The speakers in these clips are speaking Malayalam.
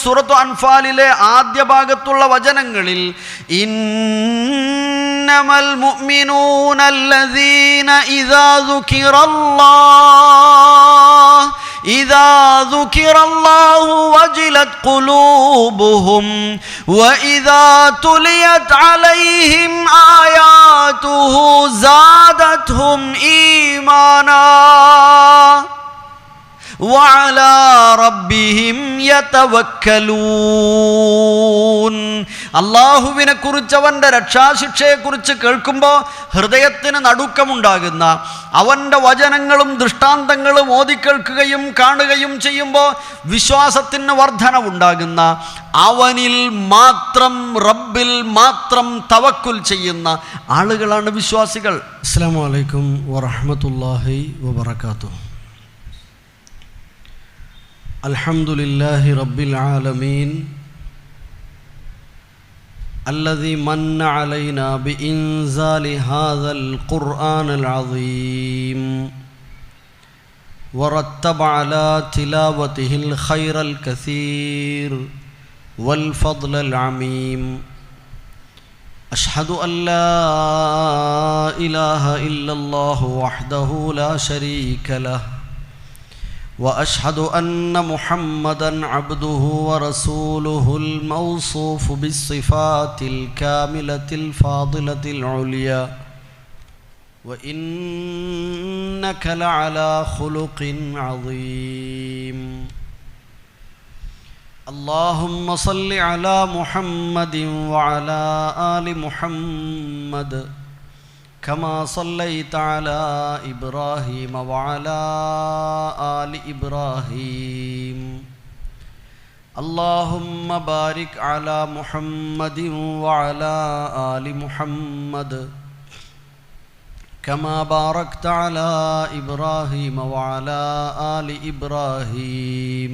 സൂറത്തു അൻഫാലിലെ ആദ്യ ഭാഗത്തുള്ള വചനങ്ങളിൽ ഇന്നമൽ മുഅ്മിനൂന അല്ലദീന ഇദാ ദുകിറല്ലാഹു വജിലത് ഖുലൂബുഹും വഇദാ തുലിയത് അലൈഹിം ആയാതുഹു സാദത്ഹും ഈമാനാ വഅലാ റബ്ബിഹിം യതവക്കലൂൻ. അല്ലാഹുവിനെ കുറിച്ച്, അവൻ്റെ രക്ഷാശിക്ഷയെക്കുറിച്ച് കേൾക്കുമ്പോൾ ഹൃദയത്തിന് നടുക്കമുണ്ടാകുന്ന, അവൻ്റെ വചനങ്ങളും ദൃഷ്ടാന്തങ്ങളും ഓതിക്കേൾക്കുകയും കാണുകയും ചെയ്യുമ്പോൾ വിശ്വാസത്തിന് വർധനവുണ്ടാകുന്ന, അവനിൽ മാത്രം, റബ്ബിൽ മാത്രം തവക്കുൽ ചെയ്യുന്ന ആളുകളാണ് വിശ്വാസികൾ. അസ്സലാമു അലൈക്കും വറഹ്മത്തുള്ളാഹി വബറകാതുഹു. അൽഹംദുലില്ലാഹി റബ്ബിൽ ആലമീൻ الذي من علينا بإنزال هذا القرآن العظيم ورتب على تلاوته الخير الكثير والفضل العميم. أشهد أن لا إله إلا الله وحده لا شريك له وأشهد أن محمدًا عبده ورسوله الموصوف بالصفات الكاملة الفاضلة العليا وإنك لعلى خلق عظيم. اللهم صل على محمد وعلى آل محمد كما صليت على إبراهيم وعلى آل إبراهيم. اللهم بارك على محمد وعلى آل محمد كما باركت على إبراهيم وعلى آل إبراهيم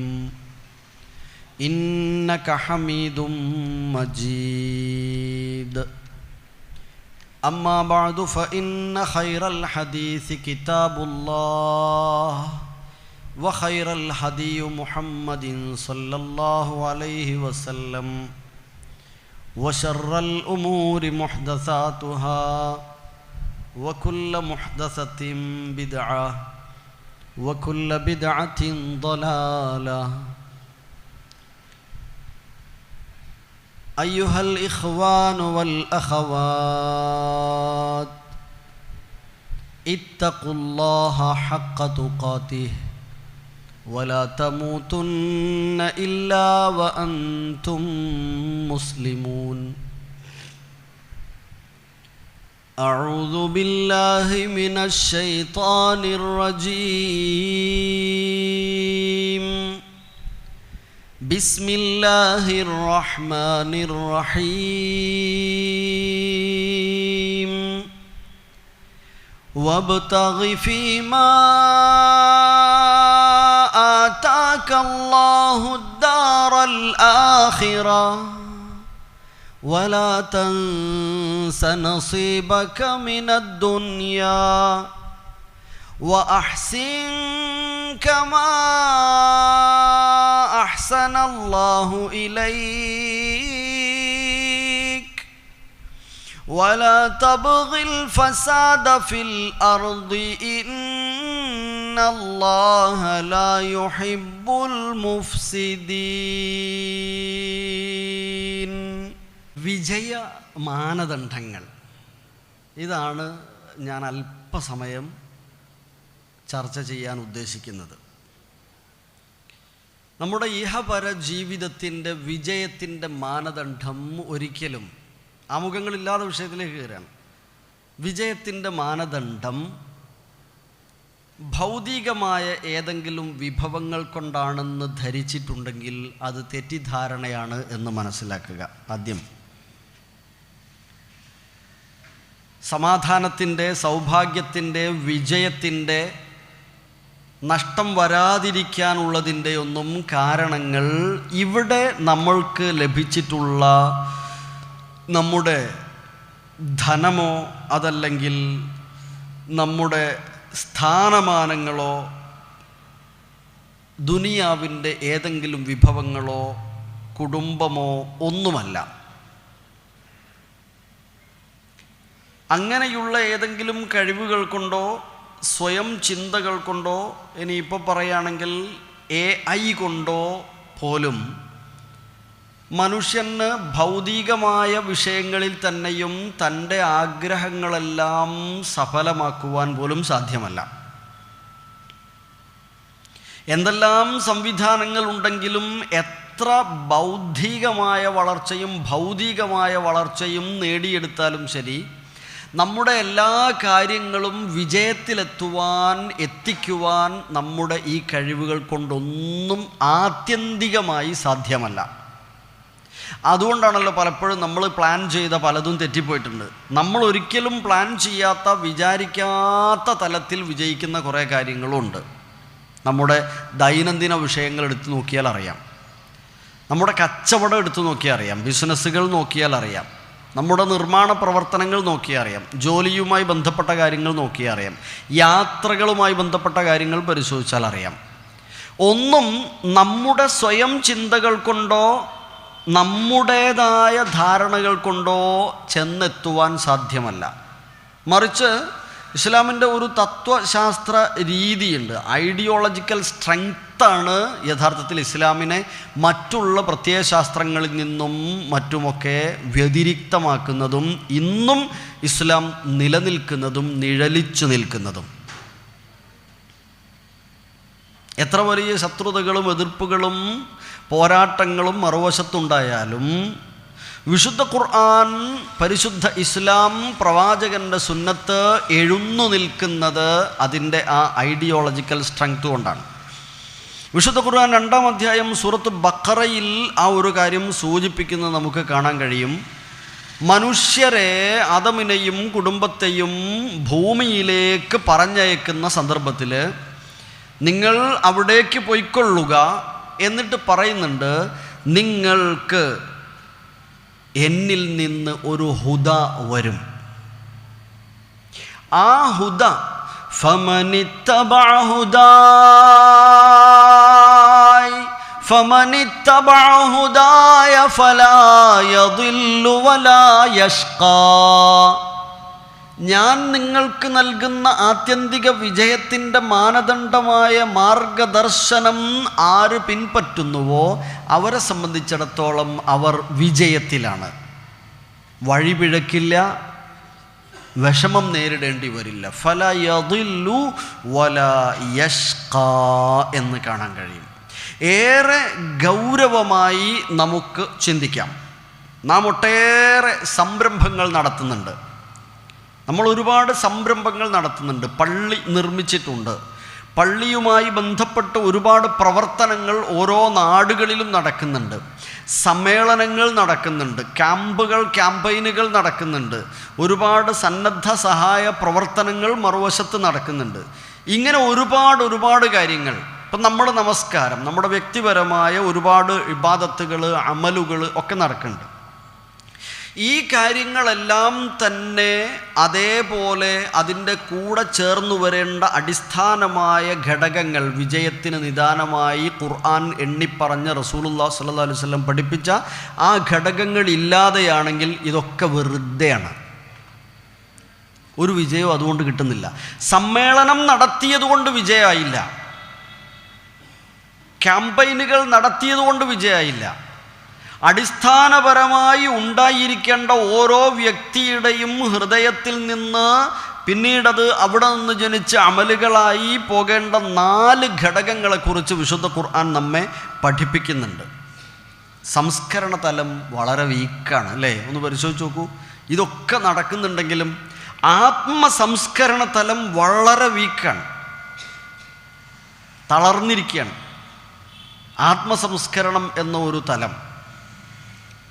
إنك حميد مجيد. أما بعد فإن خير الحديث كتاب الله وخير الهدي محمد صلى الله عليه وسلم وشر الأمور محدثاتها وكل محدثة بدعة وكل بدعة ضلالة. أيها الإخوان والأخوات اتقوا الله حق تقاته ولا تموتن إلا وأنتم مسلمون. أعوذ بالله من الشيطان الرجيم. بسم الله الرحمن الرحيم. وابتغ فيما آتاك الله الدار الآخرة ولا تنس نصيبك من الدنيا وأحسن كما أحسن الله إليك ولا تبغ الفساد في الأرض إن الله لا يحب المفسدين. വിജയ മാനദണ്ഡങ്ങൾ, ഇതാണ് ഞാൻ അല്പസമയം ചർച്ച ചെയ്യാൻ ഉദ്ദേശിക്കുന്നത്. നമ്മുടെ ഇഹപര ജീവിതത്തിൻ്റെ വിജയത്തിൻ്റെ മാനദണ്ഡം ഒരിക്കലും, ആമുഖങ്ങളില്ലാതെ വിഷയത്തിലേക്ക് കയറാണ്, വിജയത്തിൻ്റെ മാനദണ്ഡം ഭൗതികമായ ഏതെങ്കിലും വിഭവങ്ങൾ കൊണ്ടാണെന്ന് ധരിച്ചിട്ടുണ്ടെങ്കിൽ അത് തെറ്റിദ്ധാരണയാണ് എന്ന് മനസ്സിലാക്കുക. ആദ്യം സമാധാനത്തിൻ്റെ, സൗഭാഗ്യത്തിൻ്റെ, വിജയത്തിൻ്റെ, നഷ്ടം വരാതിരിക്കാനുള്ളതിൻ്റെ ഒന്നും കാരണങ്ങൾ ഇവിടെ നമ്മൾക്ക് ലഭിച്ചിട്ടുള്ള നമ്മുടെ ധനമോ അതല്ലെങ്കിൽ നമ്മുടെ സ്ഥാനമാനങ്ങളോ ദുനിയാവിൻ്റെ ഏതെങ്കിലും വിഭവങ്ങളോ കുടുംബമോ ഒന്നുമല്ല. അങ്ങനെയുള്ള ഏതെങ്കിലും കഴിവുകൾ കൊണ്ടോ സ്വയം ചിന്തകൾ കൊണ്ടോ, ഇനിയിപ്പോൾ പറയുകയാണെങ്കിൽ AI കൊണ്ടോ പോലും മനുഷ്യന് ഭൗതികമായ വിഷയങ്ങളിൽ തന്നെയും തൻ്റെ ആഗ്രഹങ്ങളെല്ലാം സഫലമാക്കുവാൻ പോലും സാധ്യമല്ല. എന്തെല്ലാം സംവിധാനങ്ങൾ ഉണ്ടെങ്കിലും എത്ര ബൗദ്ധികമായ വളർച്ചയും ഭൗതികമായ വളർച്ചയും നേടിയെടുത്താലും ശരി, നമ്മുടെ എല്ലാ കാര്യങ്ങളും എത്തിക്കുവാൻ നമ്മുടെ ഈ കഴിവുകൾ കൊണ്ടൊന്നും ആത്യന്തികമായി സാധ്യമല്ല. അതുകൊണ്ടാണല്ലോ പലപ്പോഴും നമ്മൾ പ്ലാൻ ചെയ്ത പലതും തെറ്റിപ്പോയിട്ടുണ്ട്. നമ്മൾ ഒരിക്കലും പ്ലാൻ ചെയ്യാത്ത, വിചാരിക്കാത്ത തലത്തിൽ വിജയിക്കുന്ന കുറേ കാര്യങ്ങളുണ്ട്. നമ്മുടെ ദൈനംദിന വിഷയങ്ങൾ എടുത്തു നോക്കിയാൽ അറിയാം, നമ്മുടെ കച്ചവടം എടുത്തു നോക്കിയാൽ അറിയാം, ബിസിനസ്സുകൾ നോക്കിയാൽ അറിയാം, നമ്മുടെ നിർമ്മാണ പ്രവർത്തനങ്ങൾ നോക്കിയാൽ അറിയാം, ജോലിയുമായി ബന്ധപ്പെട്ട കാര്യങ്ങൾ നോക്കിയാൽ അറിയാം, യാത്രകളുമായി ബന്ധപ്പെട്ട കാര്യങ്ങൾ പരിശോധിച്ചാൽ അറിയാം. ഒന്നും നമ്മുടെ സ്വയം ചിന്തകൾ കൊണ്ടോ നമ്മുടേതായ ധാരണകൾ കൊണ്ടോ ചെന്നെത്തുവാൻ സാധ്യമല്ല. മറിച്ച് ഇസ്ലാമിൻ്റെ ഒരു തത്വശാസ്ത്ര രീതിയുണ്ട്. ഐഡിയോളജിക്കൽ സ്ട്രെങ്ത്താണ് യഥാർത്ഥത്തിൽ ഇസ്ലാമിനെ മറ്റുള്ള പ്രത്യയശാസ്ത്രങ്ങളിൽ നിന്നും മറ്റുമൊക്കെ വ്യതിരിക്തമാക്കുന്നതും ഇന്നും ഇസ്ലാം നിലനിൽക്കുന്നതും നിഴലിച്ചു നിൽക്കുന്നതും. എത്ര വലിയ ശത്രുതകളും എതിർപ്പുകളും പോരാട്ടങ്ങളും മറുവശത്തുണ്ടായാലും വിശുദ്ധ ഖുർആൻ, പരിശുദ്ധ ഇസ്ലാം, പ്രവാചകൻ്റെ സുന്നത്ത് എഴുന്നു നിൽക്കുന്നത് അതിൻ്റെ ആ ഐഡിയോളജിക്കൽ സ്ട്രെങ്ത് കൊണ്ടാണ്. വിശുദ്ധ ഖുർആൻ 2-ാം അധ്യായം സൂറത്ത് ബഖറയിൽ ആ ഒരു കാര്യം സൂചിപ്പിക്കുന്നത് നമുക്ക് കാണാൻ കഴിയും. മനുഷ്യരെ, ആദമിനെയും കുടുംബത്തെയും ഭൂമിയിലേക്ക് പറഞ്ഞയക്കുന്ന സന്ദർഭത്തിൽ നിങ്ങൾ അവിടേക്ക് പോയിക്കൊള്ളുക എന്നിട്ട് പറയുന്നുണ്ട്, നിങ്ങൾക്ക് എന്നിൽ നിന്ന് ഒരു ഹുദ വരും. ആ ഹുദ ഫമനിത്തബഅ ഹുദായ ഫലാ യദില്ലു വലാ യഷ്ഖാ. ഞാൻ നിങ്ങൾക്ക് നൽകുന്ന ആത്യന്തിക വിജയത്തിൻ്റെ മാനദണ്ഡമായ മാർഗദർശനം ആര് പിൻപറ്റുന്നുവോ അവരെ സംബന്ധിച്ചിടത്തോളം അവർ വിജയത്തിലാണ്. വഴിപിഴക്കില്ല, വിഷമം നേരിടേണ്ടി വരില്ല. ഫലാ യദില്ലു വലാ യഷ്ഖാ എന്ന് കാണാൻ കഴിയും. ഏറെ ഗൗരവമായി നമുക്ക് ചിന്തിക്കാം. നാം ഒട്ടേറെ സംരംഭങ്ങൾ നടത്തുന്നുണ്ട്. നമ്മൾ ഒരുപാട് സംരംഭങ്ങൾ നടത്തുന്നുണ്ട്. പള്ളി നിർമ്മിച്ചിട്ടുണ്ട്. പള്ളിയുമായി ബന്ധപ്പെട്ട് ഒരുപാട് പ്രവർത്തനങ്ങൾ ഓരോ നാടുകളിലും നടക്കുന്നുണ്ട്. സമ്മേളനങ്ങൾ നടക്കുന്നുണ്ട്. ക്യാമ്പയിനുകൾ നടക്കുന്നുണ്ട്. ഒരുപാട് സന്നദ്ധ സഹായ പ്രവർത്തനങ്ങൾ മറുവശത്ത് നടക്കുന്നുണ്ട്. ഇങ്ങനെ ഒരുപാട് കാര്യങ്ങൾ. ഇപ്പം നമ്മുടെ നമസ്കാരം, നമ്മുടെ വ്യക്തിപരമായ ഒരുപാട് ഇബാദത്തുകൾ, അമലുകൾ ഒക്കെ നടക്കുന്നുണ്ട്. ഈ കാര്യങ്ങളെല്ലാം തന്നെ അതേപോലെ അതിൻ്റെ കൂടെ ചേർന്നു വരേണ്ട അടിസ്ഥാനമായ ഘടകങ്ങൾ, വിജയത്തിന് നിദാനമായി ഖുർആൻ എണ്ണിപ്പറഞ്ഞ റസൂലുള്ളാഹി സ്വല്ലല്ലാഹു അലൈഹി വസല്ലം പഠിപ്പിച്ച ആ ഘടകങ്ങൾ ഇല്ലാതെയാണെങ്കിൽ ഇതൊക്കെ വെറുതെയാണ്. ഒരു വിജയവും അതുകൊണ്ട് കിട്ടുന്നില്ല. സമ്മേളനം നടത്തിയതുകൊണ്ട് വിജയമായില്ല, ക്യാമ്പയിനുകൾ നടത്തിയതുകൊണ്ട് വിജയമായില്ല. അടിസ്ഥാനപരമായി ഉണ്ടായിരിക്കേണ്ട ഓരോ വ്യക്തിയുടെയും ഹൃദയത്തിൽ നിന്ന് പിന്നീടത് അവിടെ നിന്ന് ജനിച്ച അമലുകളായി പോകേണ്ട 4 ഘടകങ്ങളെക്കുറിച്ച് വിശുദ്ധ ഖുർആൻ നമ്മെ പഠിപ്പിക്കുന്നുണ്ട്. സംസ്കരണ തലം വളരെ വീക്കാണ് അല്ലേ? ഒന്ന് പരിശോധിച്ച് നോക്കൂ. ഇതൊക്കെ നടക്കുന്നുണ്ടെങ്കിലും ആത്മസംസ്കരണ തലം വളരെ വീക്കാണ്, തളർന്നിരിക്കുകയാണ്. ആത്മസംസ്കരണം എന്ന ഒരു തലം.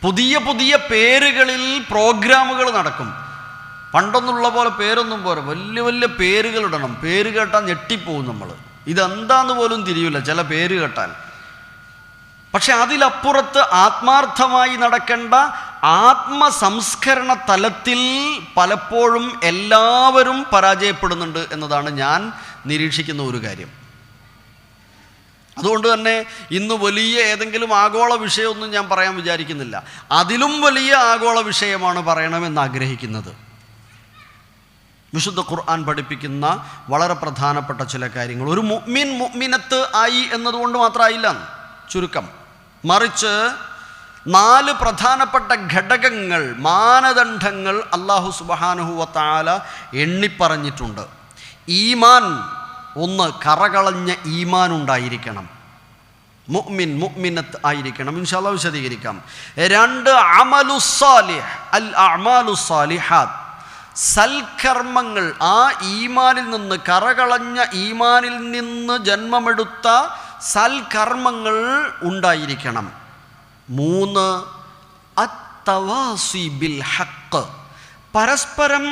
പുതിയ പേരുകളിൽ പ്രോഗ്രാമുകൾ നടക്കും. പണ്ടൊന്നുള്ള പോലെ പേരൊന്നും പോരാ, വലിയ പേരുകൾ ഇടണം. പേര് കേട്ടാൽ ഞെട്ടിപ്പോവും നമ്മൾ. ഇതെന്താന്ന് പോലും തിരിയില്ല ചില പേര് കേട്ടാൽ. പക്ഷെ അതിലപ്പുറത്ത് ആത്മാർത്ഥമായി നടക്കേണ്ട ആത്മസംസ്കരണ തലത്തിൽ പലപ്പോഴും എല്ലാവരും പരാജയപ്പെടുന്നുണ്ട് എന്നതാണ് ഞാൻ നിരീക്ഷിക്കുന്ന ഒരു കാര്യം. അതുകൊണ്ട് തന്നെ ഇന്ന് വലിയ ഏതെങ്കിലും ആഗോള വിഷയമൊന്നും ഞാൻ പറയാൻ വിചാരിക്കുന്നില്ല. അതിലും വലിയ ആഗോള വിഷയമാണ് പറയണമെന്ന് ആഗ്രഹിക്കുന്നത്. വിശുദ്ധ ഖുർആൻ പഠിപ്പിക്കുന്ന വളരെ പ്രധാനപ്പെട്ട ചില കാര്യങ്ങൾ. ഒരു മുഅ്മിൻ മുഅ്മിനത്ത് ആയി എന്നതുകൊണ്ട് മാത്രമായില്ല ചുരുക്കം, മറിച്ച് 4 പ്രധാനപ്പെട്ട ഘടകങ്ങൾ, മാനദണ്ഡങ്ങൾ അല്ലാഹു സുബ്ഹാനഹു വ തആല എണ്ണിപ്പറഞ്ഞിട്ടുണ്ട്. ഈമാൻ, 1 കറകളഞ്ഞ ഈമാൻ ഉണ്ടായിരിക്കണം, മുഅ്മിൻ മുഅ്മിനത്ത് ആയിരിക്കണം. ഇൻഷാ അല്ലാഹ് വിശദീകരിക്കാം. 2 അമലുസ്സാലിഹ്, അൽ അഅ്മാലുസ്സാലിഹാത്ത്, സൽക്കർമ്മങ്ങൾ, ആ ഈമാനിൽ നിന്ന്, കറകളഞ്ഞ ഈമാനിൽ നിന്ന് ജന്മമെടുത്ത സൽക്കർമ്മങ്ങൾ ഉണ്ടായിരിക്കണം. 3 അത്തവാസി ബിൽ ഹഖ്, പരസ്പരം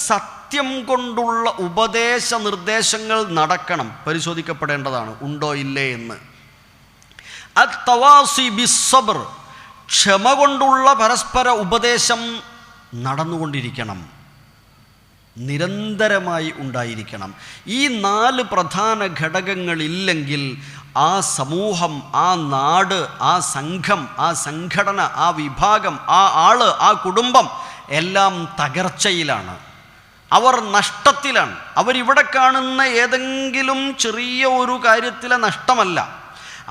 സത്യം കൊണ്ടുള്ള ഉപദേശ നിർദ്ദേശങ്ങൾ നടക്കണം, പരിശോധിക്കപ്പെടേണ്ടതാണ് ഉണ്ടോ ഇല്ലേ എന്ന്. അത്തവാസി ബിസ്സബ്ർ, ക്ഷമ കൊണ്ടുള്ള പരസ്പര ഉപദേശം നടന്നുകൊണ്ടിരിക്കണം, നിരന്തരമായി ഉണ്ടായിരിക്കണം. ഈ 4 പ്രധാന ഘടകങ്ങളില്ലെങ്കിൽ ആ സമൂഹം, ആ നാട്, ആ സംഘം, ആ സംഘടന, ആ വിഭാഗം, ആ ആള്, ആ കുടുംബം എല്ലാം തകർച്ചയിലാണ്, അവർ നഷ്ടത്തിലാണ്. അവരിവിടെ കാണുന്ന ഏതെങ്കിലും ചെറിയ ഒരു കാര്യത്തിലെ നഷ്ടമല്ല,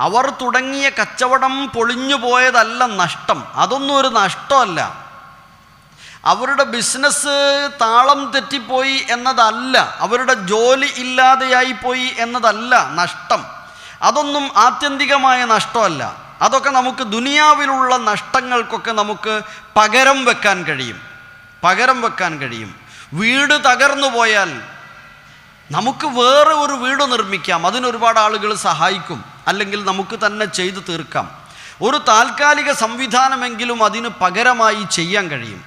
അവർ തുടങ്ങിയ കച്ചവടം പൊളിഞ്ഞു പോയതല്ല നഷ്ടം, അതൊന്നും ഒരു നഷ്ടമല്ല. അവരുടെ ബിസിനസ് താളം തെറ്റിപ്പോയി എന്നതല്ല, അവരുടെ ജോലി ഇല്ലാതെയായിപ്പോയി എന്നതല്ല നഷ്ടം, അതൊന്നും ആത്യന്തികമായ നഷ്ടമല്ല. അതൊക്കെ നമുക്ക് ദുനിയാവിലുള്ള നഷ്ടങ്ങൾക്കൊക്കെ നമുക്ക് പകരം വെക്കാൻ കഴിയും. വീട് തകർന്നു പോയാൽ നമുക്ക് വേറെ ഒരു വീട് നിർമ്മിക്കാം, അതിനൊരുപാട് ആളുകൾ സഹായിക്കും, അല്ലെങ്കിൽ നമുക്ക് തന്നെ ചെയ്തു തീർക്കാം. ഒരു താൽക്കാലിക സംവിധാനമെങ്കിലും അതിന് പകരമായി ചെയ്യാൻ കഴിയും.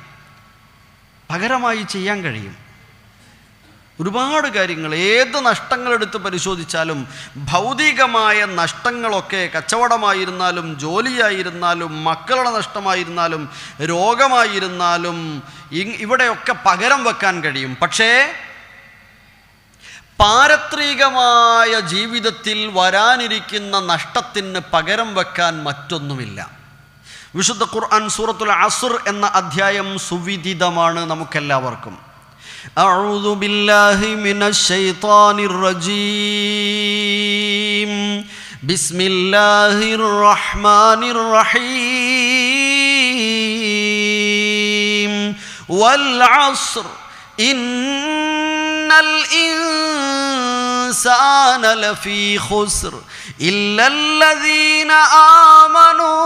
ഒരുപാട് കാര്യങ്ങൾ, ഏത് നഷ്ടങ്ങളെടുത്ത് പരിശോധിച്ചാലും ഭൗതികമായ നഷ്ടങ്ങളൊക്കെ, കച്ചവടമായിരുന്നാലും ജോലിയായിരുന്നാലും മക്കളുടെ നഷ്ടമായിരുന്നാലും രോഗമായിരുന്നാലും ഇവിടെയൊക്കെ പകരം വെക്കാൻ കഴിയും. പക്ഷേ പാരത്രികമായ ജീവിതത്തിൽ വരാനിരിക്കുന്ന നഷ്ടത്തിന് പകരം വെക്കാൻ മറ്റൊന്നുമില്ല. വിശുദ്ധ ഖുർആൻ സൂറത്തുൽ അസ്ർ എന്ന അധ്യായം സുവിദിതമാണ് നമുക്കെല്ലാവർക്കും. അഊദു ബില്ലാഹി മിനശ് ശൈത്വാനിർ റജീം. ബിസ്മില്ലാഹിർ റഹ്മാനിർ റഹീം. വൽ അസ്ർ ഇന്നൽ الإنسان لفي خسر إلا الذين آمنوا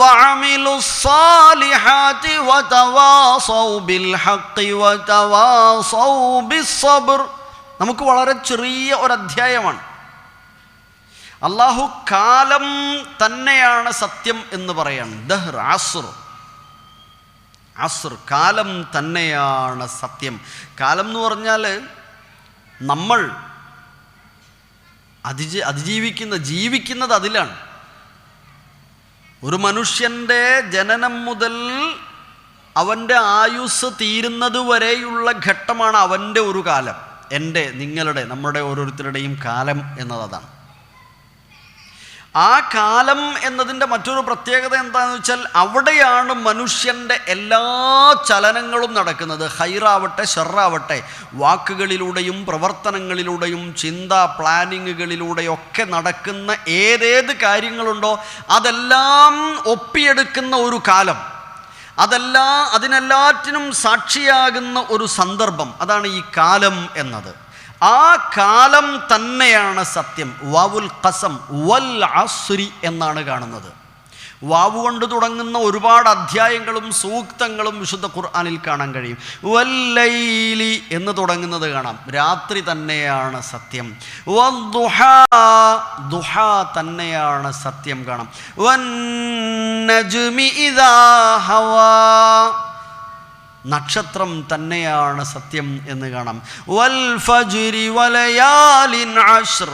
وعملوا الصالحات وتواصوا بالحق وتواصوا بالصبر. നമുക്ക് വളരെ ചെറിയ ഒരു അധ്യായമാണ്. അല്ലാഹു കാലം തന്നെയാണ് സത്യം എന്ന് പറയാണ്. ദഹ്ർ, അസ്ർ, കാലം തന്നെയാണ് സത്യം. കാലം എന്ന് പറഞ്ഞാൽ നമ്മൾ ജീവിക്കുന്നത് അതിലാണ്. ഒരു മനുഷ്യൻ്റെ ജനനം മുതൽ അവൻ്റെ ആയുസ് തീരുന്നത് വരെയുള്ള ഘട്ടമാണ് അവൻ്റെ ഒരു കാലം. എൻ്റെ, നിങ്ങളുടെ, നമ്മുടെ ഓരോരുത്തരുടെയും കാലം എന്നതാണ്. ആ കാലം എന്നതിൻ്റെ മറ്റൊരു പ്രത്യേകത എന്താണെന്ന് വെച്ചാൽ അവിടെയാണ് മനുഷ്യൻ്റെ എല്ലാ ചലനങ്ങളും നടക്കുന്നത്. ഹൈറാവട്ടെ ഷെറാവട്ടെ, വാക്കുകളിലൂടെയും പ്രവർത്തനങ്ങളിലൂടെയും പ്ലാനിങ്ങുകളിലൂടെയൊക്കെ നടക്കുന്ന ഏതേത് കാര്യങ്ങളുണ്ടോ അതെല്ലാം ഒപ്പിയെടുക്കുന്ന ഒരു കാലം, അതിനെല്ലാറ്റിനും സാക്ഷിയാകുന്ന ഒരു സന്ദർഭം, അതാണ് ഈ കാലം എന്നത്. ആ കാലം തന്നെയാണ് സത്യം. വാവുൽ ഖസം വൽ അസ്രി എന്നാണ് കാണുന്നത്. വാവ് കൊണ്ട് തുടങ്ങുന്ന ഒരുപാട് അധ്യായങ്ങളും സൂക്തങ്ങളും വിശുദ്ധ ഖുർആനിൽ കാണാൻ കഴിയും. വല്ലൈലി എന്ന് തുടങ്ങുന്നത് കാണാം, രാത്രി തന്നെയാണ് സത്യം. വദ്ദുഹാ, ദുഹാ തന്നെയാണ് സത്യം കാണാം. വന്നജ്മി ഇദാ ഹവാ, നക്ഷത്രം തന്നെയാണ് സത്യം എന്ന് കാണാം. വൽ ഫജ്രി വലയാലിൻ അശ്ർ,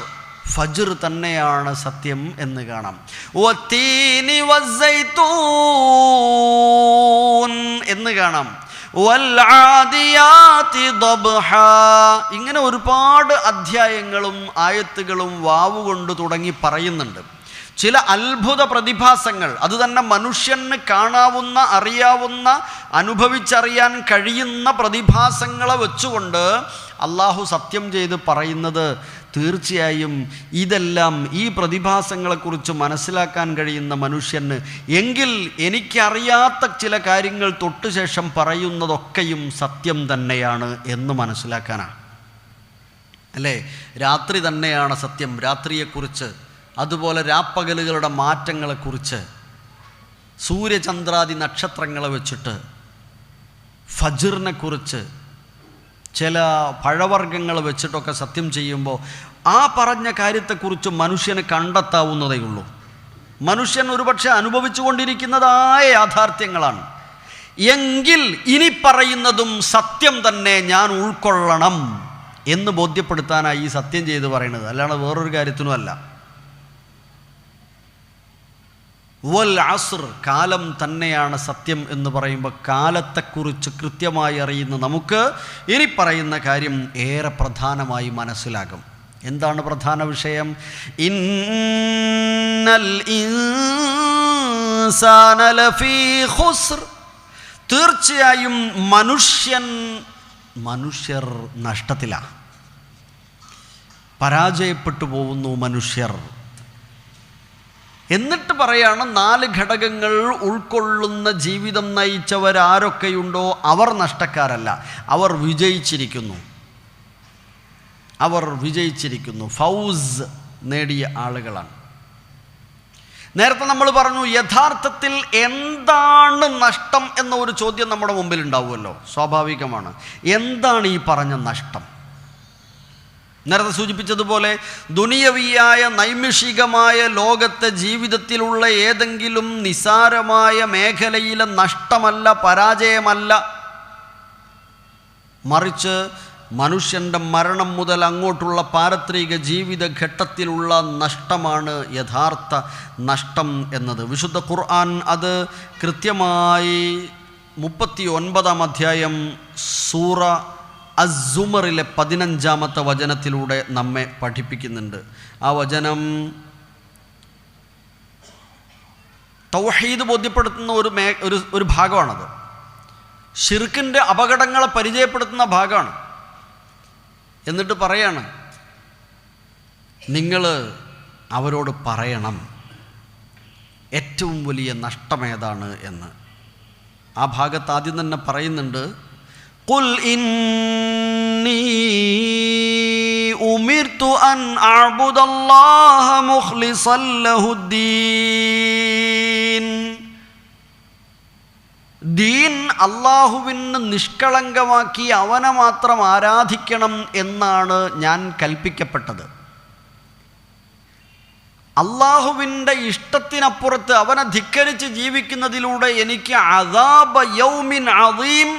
ഫജ്ർ തന്നെയാണ് സത്യം എന്ന് കാണാം. വത്തീനി വസ്സൈത്തൂൻ എന്ന് കാണാം. വൽആദിയാതി ദബ്ഹാ. ഇങ്ങനെ ഒരുപാട് അധ്യായങ്ങളും ആയത്തുകളും വാവ് കൊണ്ട് തുടങ്ങി പറയുന്നുണ്ട്. ചില അത്ഭുത പ്രതിഭാസങ്ങൾ, അത് തന്നെ മനുഷ്യന് കാണാവുന്ന, അറിയാവുന്ന, അനുഭവിച്ചറിയാൻ കഴിയുന്ന പ്രതിഭാസങ്ങളെ വെച്ചുകൊണ്ട് അള്ളാഹു സത്യം ചെയ്ത് പറയുന്നത് തീർച്ചയായും ഇതെല്ലാം ഈ പ്രതിഭാസങ്ങളെക്കുറിച്ച് മനസ്സിലാക്കാൻ കഴിയുന്ന മനുഷ്യന് എങ്കിൽ എനിക്കറിയാത്ത ചില കാര്യങ്ങൾ തൊട്ടു ശേഷം പറയുന്നതൊക്കെയും സത്യം തന്നെയാണ് എന്ന് മനസ്സിലാക്കാനാണ്. അല്ലേ? രാത്രി തന്നെയാണ് സത്യം, രാത്രിയെക്കുറിച്ച്. അതുപോലെ രാപ്പകലുകളുടെ മാറ്റങ്ങളെക്കുറിച്ച്, സൂര്യചന്ദ്രാദി നക്ഷത്രങ്ങളെ വെച്ചിട്ട്, ഫജ്റിനെ കുറിച്ച്, ചില പഴവർഗ്ഗങ്ങൾ വെച്ചിട്ടൊക്കെ സത്യം ചെയ്യുമ്പോൾ ആ പറഞ്ഞ കാര്യത്തെക്കുറിച്ച് മനുഷ്യന് കണ്ടെത്താവുന്നതേ ഉള്ളൂ. മനുഷ്യൻ ഒരുപക്ഷെ അനുഭവിച്ചു കൊണ്ടിരിക്കുന്നതായ യാഥാർത്ഥ്യങ്ങളാണ്. എങ്കിൽ ഇനി പറയുന്നതും സത്യം തന്നെ ഞാൻ ഉൾക്കൊള്ളണം എന്ന് ബോധ്യപ്പെടുത്താനായി ഈ സത്യം ചെയ്ത് പറയുന്നത്, അല്ലാതെ വേറൊരു കാര്യത്തിനുമല്ല. വൽ അസ്ർ, കാലം തന്നെയാണ് സത്യം എന്ന് പറയുമ്പോൾ കാലത്തെക്കുറിച്ച് കൃത്യമായി അറിയുന്ന നമുക്ക് ഇനി പറയുന്ന കാര്യം ഏറെ പ്രധാനമായി മനസ്സിലാകും. എന്താണ് പ്രധാന വിഷയം? ഇന്നൽ ഇൻസാന ലഫീ ഖുസ്ർ, തീർച്ചയായും മനുഷ്യർ നഷ്ടത്തിലാണ്, പരാജയപ്പെട്ടു പോകുന്നു മനുഷ്യർ. എന്നിട്ട് പറയാണ് 4 ഘടകങ്ങൾ ഉൾക്കൊള്ളുന്ന ജീവിതം നയിച്ചവരാരൊക്കെയുണ്ടോ അവർ നഷ്ടക്കാരല്ല, അവർ വിജയിച്ചിരിക്കുന്നു, ഫൗസ് നേടിയ ആളുകളാണ്. നേരത്തെ നമ്മൾ പറഞ്ഞു, യഥാർത്ഥത്തിൽ എന്താണ് നഷ്ടം എന്ന ഒരു ചോദ്യം നമ്മുടെ മുമ്പിൽ ഉണ്ടാവുമല്ലോ, സ്വാഭാവികമാണ്. എന്താണ് ഈ പറഞ്ഞ നഷ്ടം? നേരത്തെ സൂചിപ്പിച്ചതുപോലെ ദുനിയവിയായ നൈമിഷികമായ ലോകത്തെ ജീവിതത്തിലുള്ള ഏതെങ്കിലും നിസാരമായ മേഖലയിലെ നഷ്ടമല്ല, പരാജയമല്ല, മറിച്ച് മനുഷ്യൻ്റെ മരണം മുതൽ അങ്ങോട്ടുള്ള പാരത്രിക ജീവിത ഘട്ടത്തിലുള്ള നഷ്ടമാണ് യഥാർത്ഥ നഷ്ടം എന്നത്. വിശുദ്ധ ഖുർആൻ അത് കൃത്യമായി 39-ാം അധ്യായം സൂറ അസ്സുമറിലെ 15-ാമത്തെ വചനത്തിലൂടെ നമ്മെ പഠിപ്പിക്കുന്നുണ്ട്. ആ വചനം തൗഹീദ് ബോധ്യപ്പെടുത്തുന്ന ഒരു ഭാഗമാണത്. ശിർക്കിൻ്റെ അപകടങ്ങളെ പരിചയപ്പെടുത്തുന്ന ഭാഗമാണ്. എന്നിട്ട് പറയാണ്, നിങ്ങൾ അവരോട് പറയണം ഏറ്റവും വലിയ നഷ്ടമേതാണ് എന്ന്. ആ ഭാഗത്ത് ആദ്യം തന്നെ പറയുന്നുണ്ട്, ഖുൽ ഇന്നി ഉമിർതു അൻ അഅ്ബുദല്ലാഹ മുഖ്ലിസൻ ലഹുദ്ദീൻ. ദീൻ അള്ളാഹുവിന് നിഷ്കളങ്കമാക്കി അവനെ മാത്രം ആരാധിക്കണം എന്നാണ് ഞാൻ കൽപ്പിക്കപ്പെട്ടത്. അള്ളാഹുവിൻ്റെ ഇഷ്ടത്തിനപ്പുറത്ത് അവനെ ധിക്കരിച്ച് ജീവിക്കുന്നതിലൂടെ എനിക്ക് അദാബ യൗമിൻ അദീം,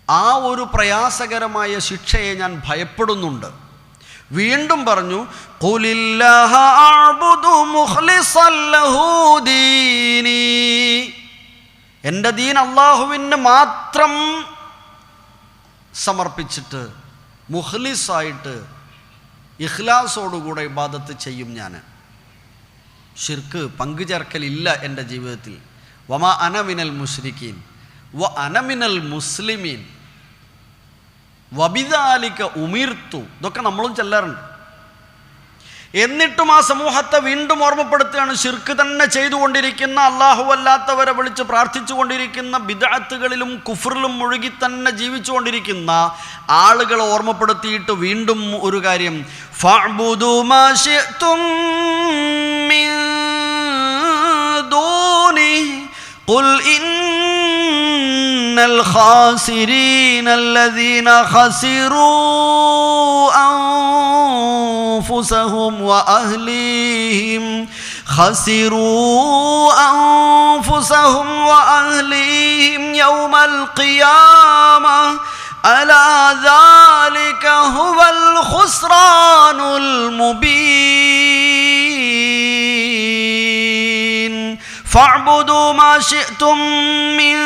ആ ഒരു പ്രയാസകരമായ ശിക്ഷയെ ഞാൻ ഭയപ്പെടുന്നുണ്ട്. വീണ്ടും പറഞ്ഞു, ഖുലില്ലാഹ അഅ്ബുദു മുഖ്ലിസൻ ലഹു ദീനി, എൻ്റെ ദീൻ അള്ളാഹുവിന് മാത്രം സമർപ്പിച്ചിട്ട് മുഖ്ലിസായിട്ട് ഇഖ്ലാസോടുകൂടെ ഇബാദത്ത് ചെയ്യും ഞാൻ. ശിർക്ക് പങ്കുചേർക്കലില്ല എൻ്റെ ജീവിതത്തിൽ. വമാ അന മിനൽ മുശ്രിക്കീൻ വ അന മിനൽ മുസ്ലിമീൻ വബിദാലിക ഉമിർത്തു, ഇതൊക്കെ നമ്മളും ചെല്ലാറുണ്ട്. എന്നിട്ടും ആ സമൂഹത്തെ വീണ്ടും ഓർമ്മപ്പെടുത്തുകയാണ്, ശിർക്ക് തന്നെ ചെയ്തുകൊണ്ടിരിക്കുന്ന, അല്ലാഹു അല്ലാത്തവരെ വിളിച്ച് പ്രാർത്ഥിച്ചു കൊണ്ടിരിക്കുന്ന, ബിദ്അത്തുകളിലും കുഫ്റിലും മുഴുകി തന്നെ ജീവിച്ചുകൊണ്ടിരിക്കുന്ന ആളുകളെ ഓർമ്മപ്പെടുത്തിയിട്ട് വീണ്ടും ഒരു കാര്യം, ഫഅ്ബുദു മാ ശിഅ്തും മിൻ ദൂനി ഖുൽ ഇന്നൽ ഖാസിരീന അല്ലദീന ഖസിറൂ أنفسهم وأهليهم يوم القيامة ألا ذلك هو الخسران المبين ഫഅ്ബുദൂ മാ ശിഅ്തും മിൻ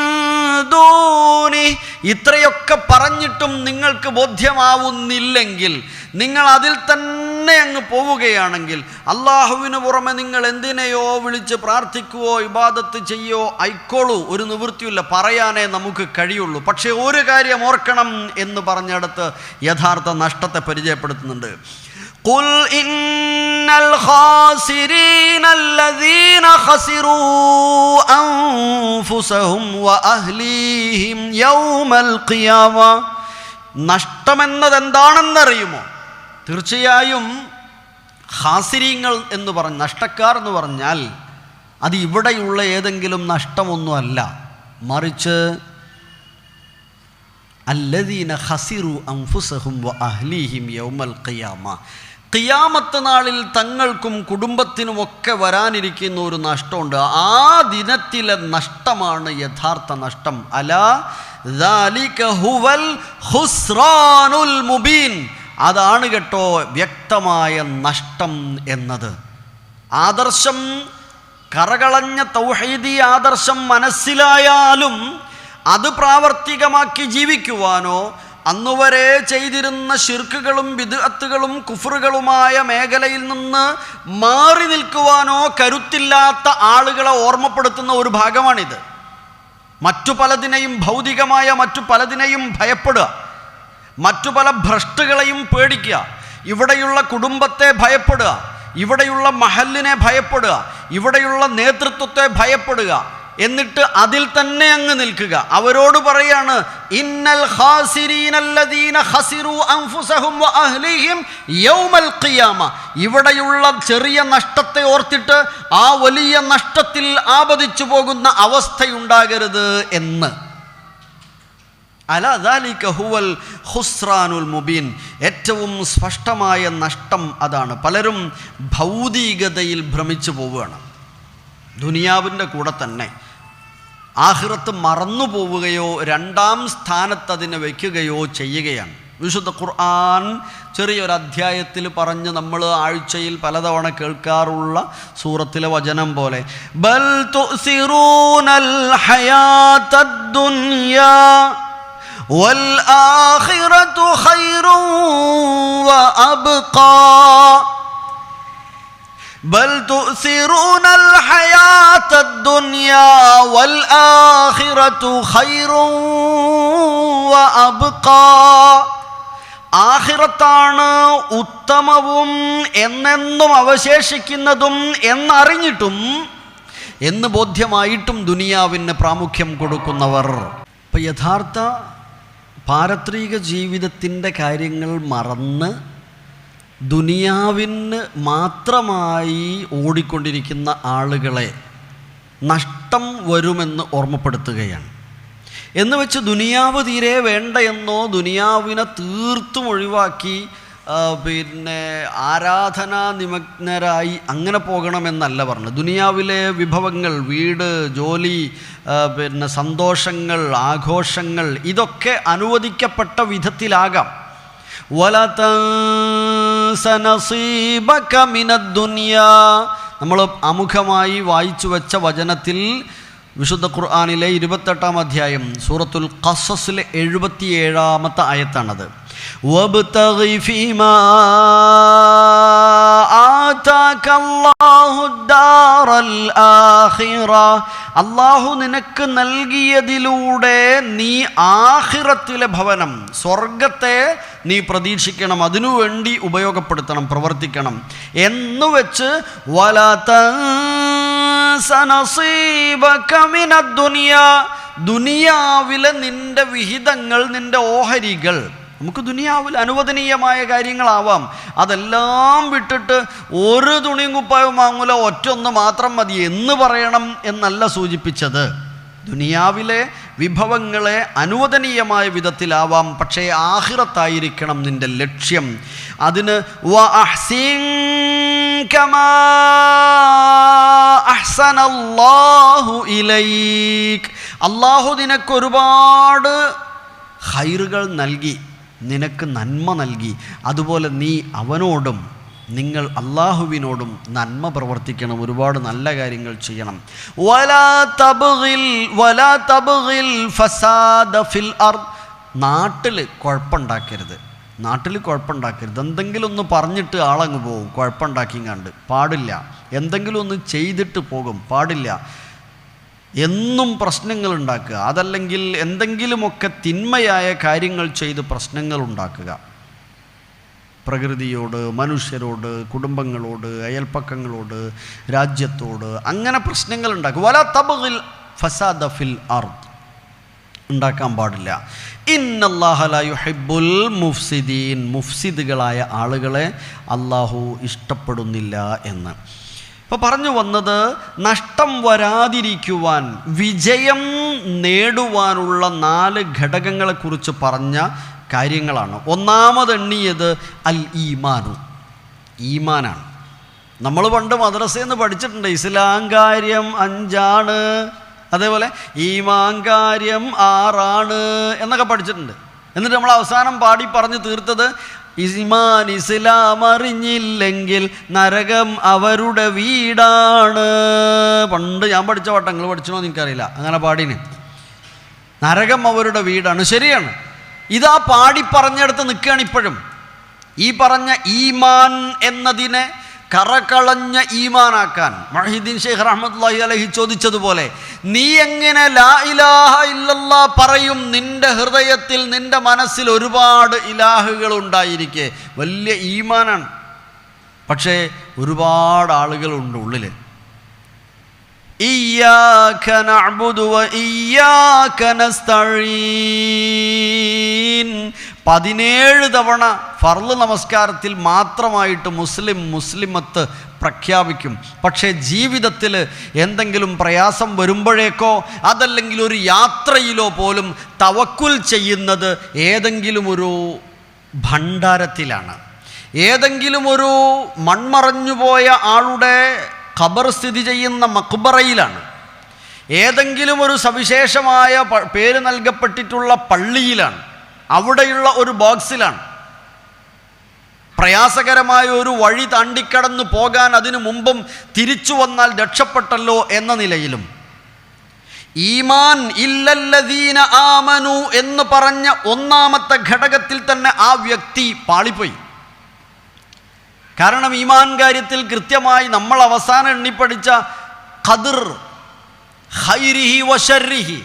ദൂനി. ഇത്രയൊക്കെ പറഞ്ഞിട്ടും നിങ്ങൾക്ക് ബോധ്യമാവുന്നില്ലെങ്കിൽ, നിങ്ങൾ അതിൽ തന്നെ അങ്ങ് പോവുകയാണെങ്കിൽ, അള്ളാഹുവിന് പുറമെ നിങ്ങൾ എന്തിനെയോ വിളിച്ച് പ്രാർത്ഥിക്കുവോ ഇബാദത്ത് ചെയ്യോ ആയിക്കോളൂ, ഒരു നിവൃത്തിയില്ല, പറയാനേ നമുക്ക് കഴിയുള്ളൂ. പക്ഷേ ഒരു കാര്യം ഓർക്കണം എന്ന് പറഞ്ഞിടത്ത് യഥാർത്ഥ നഷ്ടത്തെ പരിചയപ്പെടുത്തുന്നുണ്ട്. ഖുൽ ഇന്നൽ ഖാസിരീന അല്ലദീന ഖസിറൂ അൻഫുസഹും വഅഹ്ലീഹിം യൗമൽ ഖിയാമ. നഷ്ടമെന്നത് എന്താണെന്നറിയുമോ? തീർച്ചയായും ഖാസിരീങ്ങൾ എന്ന് പറഞ്ഞ നഷ്ടക്കാർ എന്ന് പറഞ്ഞാൽ അത് ഇവിടെയുള്ള ഏതെങ്കിലും നഷ്ടമൊന്നുമല്ല, മറിച്ച് അല്ലദീന ഖസിറു അൻഫുസഹും വഅഹ്ലീഹിം യൗമൽ ഖിയാമ. ഖിയാമത്ത് നാളിൽ തങ്ങൾക്കും കുടുംബത്തിനുമൊക്കെ വരാനിരിക്കുന്ന ഒരു നഷ്ടമുണ്ട്. ആ ദിനത്തിലെ നഷ്ടമാണ് യഥാർത്ഥ നഷ്ടം. അലാ ദാലിക ഹുവൽ ഖുസ്റാനുൽ മുബീൻ. അതാണ് കേട്ടോ വ്യക്തമായ നഷ്ടം എന്നത്. ആദർശം, കറകളഞ്ഞ തൗഹീദി ആദർശം മനസ്സിലായാലും അത് പ്രാവർത്തികമാക്കി ജീവിക്കുവാനോ അന്നുവരെ ചെയ്തിരുന്ന ശിർക്കുകളും ബിദ്അത്തുകളും കുഫറുകളുമായ മേഖലയിൽ നിന്ന് മാറി നിൽക്കുവാനോ കരുത്തില്ലാത്ത ആളുകളെ ഓർമ്മപ്പെടുത്തുന്ന ഒരു ഭാഗമാണിത്. മറ്റു പലതിനെയും, ഭൗതികമായ മറ്റു പലതിനെയും ഭയപ്പെടുക, മറ്റു പല ഭ്രഷ്ടുകളെയും പേടിക്കുക, ഇവിടെയുള്ള കുടുംബത്തെ ഭയപ്പെടുക, ഇവിടെയുള്ള മഹല്ലിനെ ഭയപ്പെടുക, ഇവിടെയുള്ള നേതൃത്വത്തെ ഭയപ്പെടുക, എന്നിട്ട് അതിൽ തന്നെ അങ്ങ് നിൽക്കുക. അവരോട് പറയാണ് ഇന്നൽ ഖാസിരീനല്ലദീന ഖസിറൂ അൻഫുസഹും വഅഹ്ലിഹിം യൗമൽ ഖിയാമ. ഇവിടെയുള്ള ചെറിയ നഷ്ടത്തെ ഓർത്തിട്ട് ആ വലിയ നഷ്ടത്തിൽ ആപതിച്ചു പോകുന്ന അവസ്ഥയുണ്ടാകരുത് എന്ന്. അലാ ദാലിക ഹുവൽ ഖുസ്റാനുൽ മുബീൻ. ഏറ്റവും സ്പഷ്ടമായ നഷ്ടം അതാണ്. പലരും ഭൗതികതയിൽ ഭ്രമിച്ചു പോവുകയാണ്. ദുനിയാവിൻ്റെ കൂടെ തന്നെ ആഖിറത്ത് മറന്നു പോവുകയോ രണ്ടാം സ്ഥാനത്ത് അതിനെ വയ്ക്കുകയോ ചെയ്യുകയാണ്. വിശുദ്ധ ഖുർആൻ ചെറിയൊരധ്യായത്തിൽ പറഞ്ഞ് നമ്മൾ ആഴ്ചയിൽ പലതവണ കേൾക്കാറുള്ള സൂറത്തിലെ വചനം പോലെ, ബൽ തുസിറൂനൽ ഹയാത്തദ് ദുനിയാ വൽ ആഖിറതു ഖൈറുൻ വഅബ്ഖാ. ബൽ തുസിറൂനൽ ഹയാത്തദ് ദുനിയാ വൽ ആഖിറതു ഖൈറുൻ വഅബ്ഖാ. ആഖിറത്താണ് ഉത്തമവും എന്നെന്നും അവശേഷിക്കുന്നതും എന്നറിഞ്ഞിട്ടും, എന്ന് ബോധ്യമായിട്ടും ദുനിയാവിന് പ്രാമുഖ്യം കൊടുക്കുന്നവർ. ഇപ്പം യഥാർത്ഥ പാരത്രിക ജീവിതത്തിൻ്റെ കാര്യങ്ങൾ മറന്ന് ദുനിയാവിന് മാത്രമായി ഓടിക്കൊണ്ടിരിക്കുന്ന ആളുകളെ നഷ്ടം വരുമെന്ന് ഓർമ്മപ്പെടുത്തുകയാണ്. എന്ന് വെച്ച് ദുനിയാവ് തീരെ വേണ്ട എന്നോ ദുനിയാവിനെ തീർത്തും ഒഴിവാക്കി ആരാധനാ നിമഗ്നരായി അങ്ങനെ പോകണമെന്നല്ല പറഞ്ഞത്. ദുനിയാവിലെ വിഭവങ്ങൾ, വീട്, ജോലി, സന്തോഷങ്ങൾ, ആഘോഷങ്ങൾ, ഇതൊക്കെ അനുവദിക്കപ്പെട്ട വിധത്തിലാകാം. നമ്മൾ ആമുഖമായി വായിച്ചു വെച്ച വചനത്തിൽ വിശുദ്ധ ഖുർആനിലെ 28-ാം അധ്യായം സൂറത്തുൽ ഖസസിലെ 77-ാമത്തെ ആയത്താണത്. വബ്തഗി ഫീമാ ആതാകല്ലാഹു ദാറൽ ആഖിറ. അല്ലാഹു നിനക്ക് നൽകിയതിലൂടെ നീ ആഖിറത്തിലെ ഭവനം, സ്വർഗത്തെ നീ പ്രതീക്ഷിക്കണം, അതിനുവേണ്ടി ഉപയോഗപ്പെടുത്തണം, പ്രവർത്തിക്കണം എന്ന് വെച്ച് വലാ തൻസ നസീബക മിനദ് ദുനിയാ. ദുനിയാവിലെ നിന്റെ വിഹിതങ്ങൾ, നിന്റെ ഓഹരികൾ, നമുക്ക് ദുനിയാവിൽ അനുവദനീയമായ കാര്യങ്ങളാവാം, അതെല്ലാം വിട്ടിട്ട് ഒരു തുണിയും കുപ്പായവും വാങ്ങൂല, ഒറ്റൊന്ന് മാത്രം മതി എന്ന് പറയണം എന്നല്ല സൂചിപ്പിച്ചത്. ദുനിയാവിലെ വിഭവങ്ങളെ അനുവദനീയമായ വിധത്തിലാവാം, പക്ഷേ ആഖിറത്തായിരിക്കണം നിന്റെ ലക്ഷ്യം. അതിന് വഅഹ്സിൻ കമാ അഹ്സനല്ലാഹു ഇലൈക്. അല്ലാഹു നിനക്ക് ഒരുപാട് ഖൈറുകൾ നൽകി, നിനക്ക് നന്മ നൽകി, അതുപോലെ നീ അവനോടും നിങ്ങൾ അള്ളാഹുവിനോടും നന്മ പ്രവർത്തിക്കണം, ഒരുപാട് നല്ല കാര്യങ്ങൾ ചെയ്യണം. വലാ തബ്ഗിൽ ഫസാദ ഫിൽ അർദ്, നാട്ടിൽ കുഴപ്പമുണ്ടാക്കരുത്. എന്തെങ്കിലും ഒന്ന് പറഞ്ഞിട്ട് ആളങ്ങ് പോകും, കുഴപ്പമുണ്ടാക്കിങ്ങാണ്ട്. പാടില്ല. എന്തെങ്കിലും ഒന്ന് ചെയ്തിട്ട് പോകും, പാടില്ല. എന്നും പ്രശ്നങ്ങൾ ഉണ്ടാക്കുക, അതല്ലെങ്കിൽ എന്തെങ്കിലുമൊക്കെ തിന്മയായ കാര്യങ്ങൾ ചെയ്ത് പ്രശ്നങ്ങൾ ഉണ്ടാക്കുക. പ്രകൃതിയോട്, മനുഷ്യരോട്, കുടുംബങ്ങളോട്, അയൽപ്പക്കങ്ങളോട്, രാജ്യത്തോട് അങ്ങനെ പ്രശ്നങ്ങൾ ഉണ്ടാക്കുക. വലാ തബ്ഗിൽ ഫസാദ ഫിൽ അർദ്, ഉണ്ടാക്കാൻ പാടില്ല. ഇന്നല്ലാഹ ലാ യുഹിബ്ബുൽ മുഫ്സിദീൻ, മുഫ്സിദുകളായ ആളുകളെ അള്ളാഹു ഇഷ്ടപ്പെടുന്നില്ല എന്ന്. ഇപ്പോൾ പറഞ്ഞു വന്നത് നഷ്ടം വരാതിരിക്കുവാൻ, വിജയം നേടുവാനുള്ള 4 ഘടകങ്ങളെക്കുറിച്ച് പറഞ്ഞ കാര്യങ്ങളാണ്. ഒന്നാമത് എണ്ണിയത് അൽ ഈമാനു, ഈമാനാണ്. നമ്മൾ പണ്ട് മദ്രസയിൽ നിന്ന് പഠിച്ചിട്ടുണ്ട്, ഇസ്ലാം കാര്യം 5 അതേപോലെ ഈമാൻ കാര്യം 6 എന്നൊക്കെ പഠിച്ചിട്ടുണ്ട്. എന്നിട്ട് നമ്മൾ അവസാനം പാടി പറഞ്ഞു തീർത്തത് ഈമാൻ ഇസ്ലാം അറിഞ്ഞില്ലെങ്കിൽ നരകം അവരുടെ വീടാണ്. പണ്ട് ഞാൻ പഠിച്ച പാട്ട്, നിങ്ങൾ പഠിച്ചണോ എനിക്കറിയില്ല, അങ്ങനെ പാടിന്. നരകം അവരുടെ വീടാണ്. ശരിയാണ്. ഇതാ പാടി പറഞ്ഞെടുത്ത് നിൽക്കുകയാണ് ഇപ്പോഴും. ഈ പറഞ്ഞ ഈമാൻ എന്നതിനെ കറകളഞ്ഞ ഈമാനാക്കാൻ മുഹ്യിദ്ദീൻ ശൈഖ് റഹ്മത്തുള്ളാഹി അലൈഹി ചോദിച്ചതുപോലെ, നീ എങ്ങനെ ലാ ഇലാഹ ഇല്ലല്ലാഹ് പറയും? നിന്റെ ഹൃദയത്തിൽ, നിന്റെ മനസ്സിൽ ഒരുപാട് ഇലാഹുകൾ ഉണ്ടായിരിക്കെ, വലിയ ഈമാനാണ്. പക്ഷേ ഒരുപാട് ആളുകളുണ്ട് ഉള്ളിൽ. ഇയ്യാക നഅ്ബുദു വ ഇയ്യാക നസ്തഈൻ 17 തവണ ഫർള് നമസ്കാരത്തിൽ മാത്രമായിട്ട് മുസ്ലിമത്ത് പ്രഖ്യാപിക്കും. പക്ഷേ ജീവിതത്തിൽ എന്തെങ്കിലും പ്രയാസം വരുമ്പോഴേക്കോ അതല്ലെങ്കിൽ ഒരു യാത്രയിലോ പോലും തവക്കുൽ ചെയ്യുന്നത് ഏതെങ്കിലും ഒരു ഭണ്ഡാരത്തിലാണ്, ഏതെങ്കിലും ഒരു മൺമറഞ്ഞുപോയ ആളുടെ ഖബർ സ്ഥിതി ചെയ്യുന്ന മഖ്ബറയിലാണ്, ഏതെങ്കിലും ഒരു സവിശേഷമായ പേര് നൽകപ്പെട്ടിട്ടുള്ള പള്ളിയിലാണ്, അവിടെയുള്ള ഒരു ബോക്സിലാണ്. പ്രയാസകരമായ ഒരു വഴി താണ്ടിക്കടന്നു പോകാൻ അതിനു മുമ്പും തിരിച്ചു വന്നാൽ രക്ഷപ്പെട്ടല്ലോ എന്ന നിലയിലും. ഈമാൻ ഇല്ലല്ലദീന ആമനു എന്ന് പറഞ്ഞ ഒന്നാമത്തെ ഘടകത്തിൽ തന്നെ ആ വ്യക്തി പാളിപ്പോയി. കാരണം ഈമാൻ കാര്യത്തിൽ കൃത്യമായി നമ്മൾ അവസാനം എണ്ണിപ്പടിച്ച ഖദർ ഖൈരിഹി വശർരിഹി,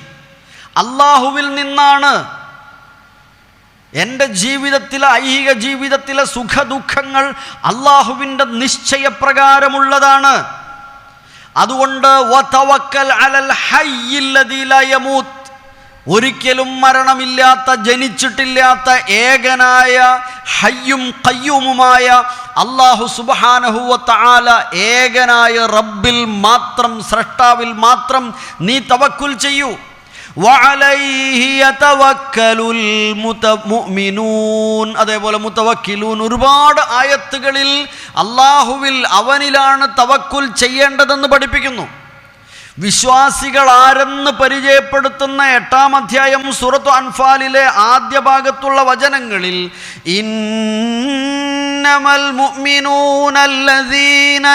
അള്ളാഹുവിൽ നിന്നാണ് എൻ്റെ ജീവിതത്തിലെ, ഐഹിക ജീവിതത്തിലെ സുഖദുഃഖങ്ങൾ അള്ളാഹുവിൻ്റെ നിശ്ചയപ്രകാരമുള്ളതാണ്. അതുകൊണ്ട് വതവക്കൽ അലൽ ഹയ്യില്ലദീ ലാ യമൂത്ത്, ഒരിക്കലും മരണമില്ലാത്ത, ജനിച്ചിട്ടില്ലാത്ത ഏകനായ ഹയ്യും ഖയ്യൂമുമായ അല്ലാഹു സുബ്ഹാനഹു വ തആല, ഏകനായ റബ്ബിൽ മാത്രം, സ്രഷ്ടാവിൽ മാത്രം നീ തവക്കുൽ ചെയ്യൂ. വഅലൈഹി യതവക്കലുൽ മുഅ്മിനൂൻ, അതേപോലെ മുതവക്കിലൂൻ, ഒരുപാട് ആയത്തുകളിൽ അല്ലാഹുവിൽ, അവനിലാണ് തവക്കുൽ ചെയ്യേണ്ടതെന്ന് പഠിപ്പിക്കുന്നു. വിശ്വാസികൾ ആരെന്ന് പരിചയപ്പെടുത്തുന്ന 8-ാം അധ്യായം സൂറത്തു അൻഫാലിലെ ആദ്യ ഭാഗത്തുള്ള വചനങ്ങളിൽ ഇന്നമൽ മുഅ്മിനൂന അല്ലദീന